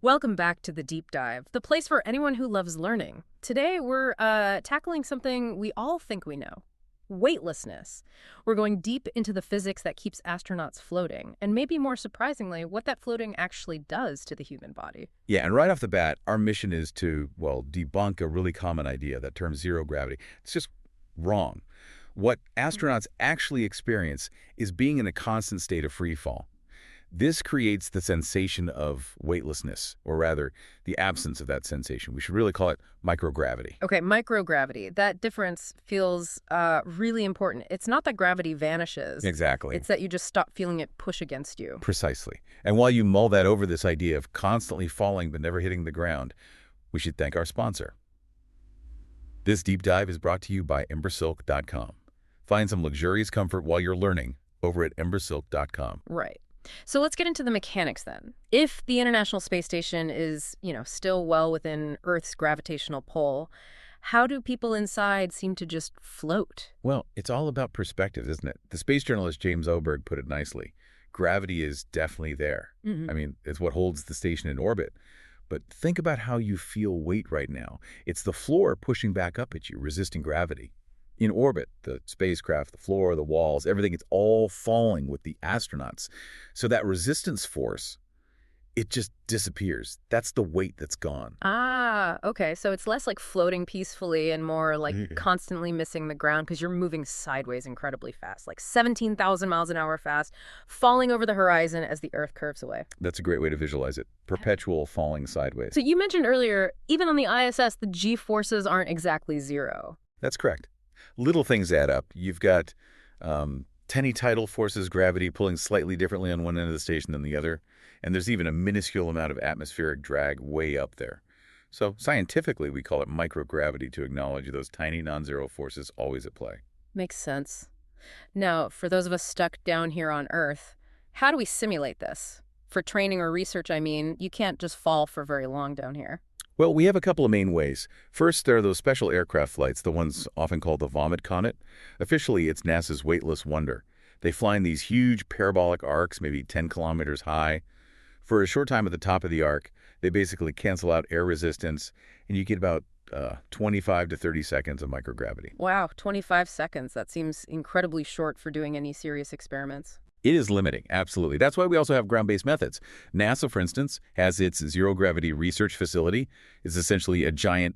Welcome back to the Deep Dive, the place for anyone who loves learning. Today, we're tackling something we all think we know, weightlessness. We're going deep into the physics that keeps astronauts floating, and maybe more surprisingly, what that floating actually does to the human body. Yeah, and right off the bat, our mission is to, well, debunk a really common idea, that term zero gravity. It's just wrong. What astronauts actually experience is being in a constant state of free fall. This creates the sensation of weightlessness, or rather, the absence of that sensation. We should really call it microgravity. Okay, microgravity. That difference feels really important. It's not that gravity vanishes. Exactly. It's that you just stop feeling it push against you. Precisely. And while you mull that over, this idea of constantly falling but never hitting the ground, we should thank our sponsor. This deep dive is brought to you by embersilk.com. Find some luxurious comfort while you're learning over at embersilk.com. Right. So let's get into the mechanics then. If the International Space Station is, still well within Earth's gravitational pull, how do people inside seem to just float? Well, it's all about perspective, isn't it? The space journalist James Oberg put it nicely. Gravity is definitely there. I mean, it's what holds the station in orbit. But think about how you feel weight right now. It's the floor pushing back up at you, resisting gravity. In orbit, the spacecraft, the floor, the walls, everything, it's all falling with the astronauts. So that resistance force, it just disappears. That's the weight that's gone. Ah, okay. So it's less like floating peacefully and more like constantly missing the ground because you're moving sideways incredibly fast, like 17,000 miles an hour fast, falling over the horizon as the Earth curves away. That's a great way to visualize it. Perpetual falling sideways. So you mentioned earlier, even on the ISS, the G-forces aren't exactly zero. That's correct. Little things add up. You've got tiny tidal forces, gravity pulling slightly differently on one end of the station than the other, and there's even a minuscule amount of atmospheric drag way up there. So scientifically, we call it microgravity to acknowledge those tiny non-zero forces always at play. Makes sense. Now, for those of us stuck down here on Earth, how do we simulate this? For training or research, I mean, you can't just fall for very long down here. Well, we have a couple of main ways. First, there are those special aircraft flights, the ones often called the Vomit Comet. Officially, it's NASA's weightless wonder. They fly in these huge parabolic arcs, maybe 10 kilometers high. For a short time at the top of the arc, they basically cancel out air resistance, and you get about 25 to 30 seconds of microgravity. Wow, 25 seconds. That seems incredibly short for doing any serious experiments. It is limiting, absolutely. That's why we also have ground-based methods. NASA, for instance, has its zero-gravity research facility. It's essentially a giant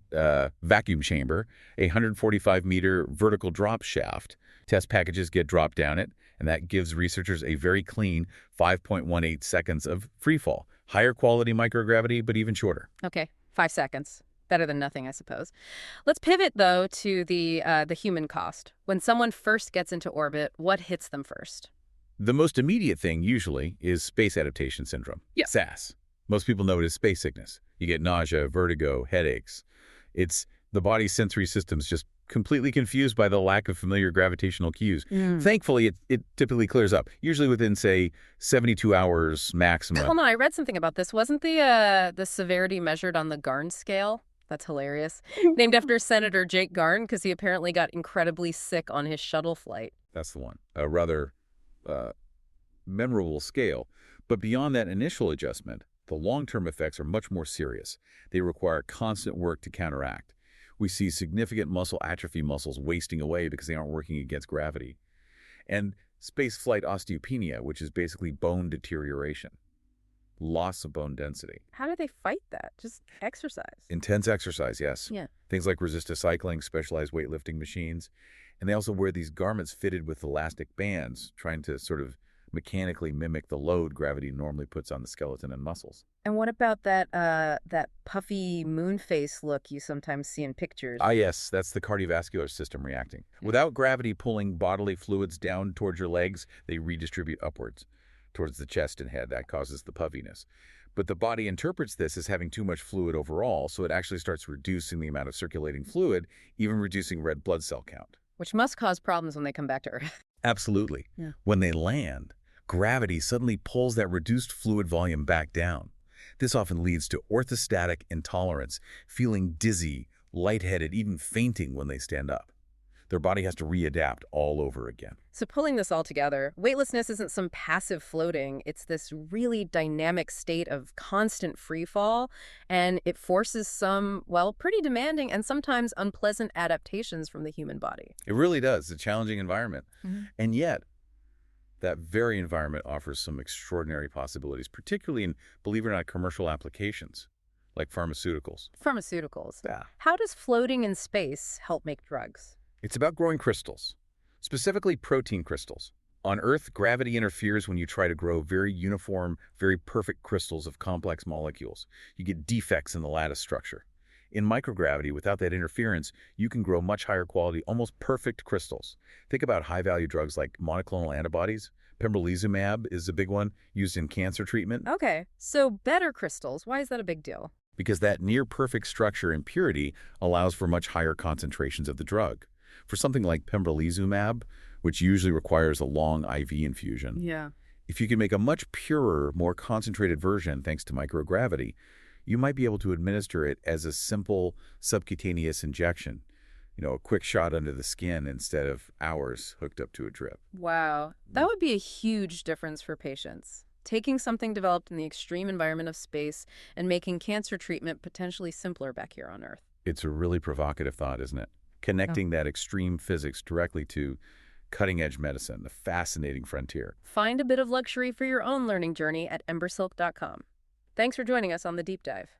vacuum chamber, a 145-meter vertical drop shaft. Test packages get dropped down it, and that gives researchers a very clean 5.18 seconds of free fall. Higher quality microgravity, but even shorter. Okay, 5 seconds. Better than nothing, I suppose. Let's pivot, though, to the human cost. When someone first gets into orbit, what hits them first? The most immediate thing, usually, is space adaptation syndrome, SAS. Most people know it as space sickness. You get nausea, vertigo, headaches. It's the body's sensory system's just completely confused by the lack of familiar gravitational cues. Thankfully, it typically clears up, usually within, say, 72 hours maximum. Hold on, I read something about this. Wasn't the severity measured on the Garn scale? That's hilarious. Named after Senator Jake Garn, because he apparently got incredibly sick on his shuttle flight. That's the one. A rather memorable scale. But beyond that initial adjustment, the long-term effects are much more serious. They require constant work to counteract. We see significant muscle atrophy, muscles wasting away because they aren't working against gravity. And spaceflight osteopenia, which is basically bone deterioration. Loss of bone density. How do they fight that? Just exercise. Intense exercise, yes. Yeah. Things like resistive cycling, specialized weightlifting machines. And they also wear these garments fitted with elastic bands, trying to sort of mechanically mimic the load gravity normally puts on the skeleton and muscles. And what about that puffy moon face look you sometimes see in pictures? Ah, yes, that's the cardiovascular system reacting. Without gravity pulling bodily fluids down towards your legs, they redistribute upwards towards the chest and head. That causes the puffiness. But the body interprets this as having too much fluid overall, so it actually starts reducing the amount of circulating fluid, even reducing red blood cell count. Which must cause problems when they come back to Earth. Absolutely. Yeah. When they land, gravity suddenly pulls that reduced fluid volume back down. This often leads to orthostatic intolerance, feeling dizzy, lightheaded, even fainting when they stand up. Their body has to readapt all over again. So pulling this all together, weightlessness isn't some passive floating. It's this really dynamic state of constant free fall, and it forces some, well, pretty demanding and sometimes unpleasant adaptations from the human body. It really does. It's a challenging environment. Mhm. And yet, that very environment offers some extraordinary possibilities, particularly in, believe it or not, commercial applications, like pharmaceuticals. Pharmaceuticals. Yeah. How does floating in space help make drugs? It's about growing crystals, specifically protein crystals. On Earth, gravity interferes when you try to grow very uniform, very perfect crystals of complex molecules. You get defects in the lattice structure. In microgravity, without that interference, you can grow much higher quality, almost perfect crystals. Think about high-value drugs like monoclonal antibodies. Pembrolizumab is a big one used in cancer treatment. Okay, so better crystals. Why is that a big deal? Because that near-perfect structure and purity allows for much higher concentrations of the drug. For something like pembrolizumab, which usually requires a long IV infusion, Yeah. if you can make a much purer, more concentrated version thanks to microgravity, you might be able to administer it as a simple subcutaneous injection, a quick shot under the skin instead of hours hooked up to a drip. Wow, that would be a huge difference for patients. Taking something developed in the extreme environment of space and making cancer treatment potentially simpler back here on Earth. It's a really provocative thought, isn't it? Connecting that extreme physics directly to cutting-edge medicine, a fascinating frontier. Find a bit of luxury for your own learning journey at embersilk.com. Thanks for joining us on The Deep Dive.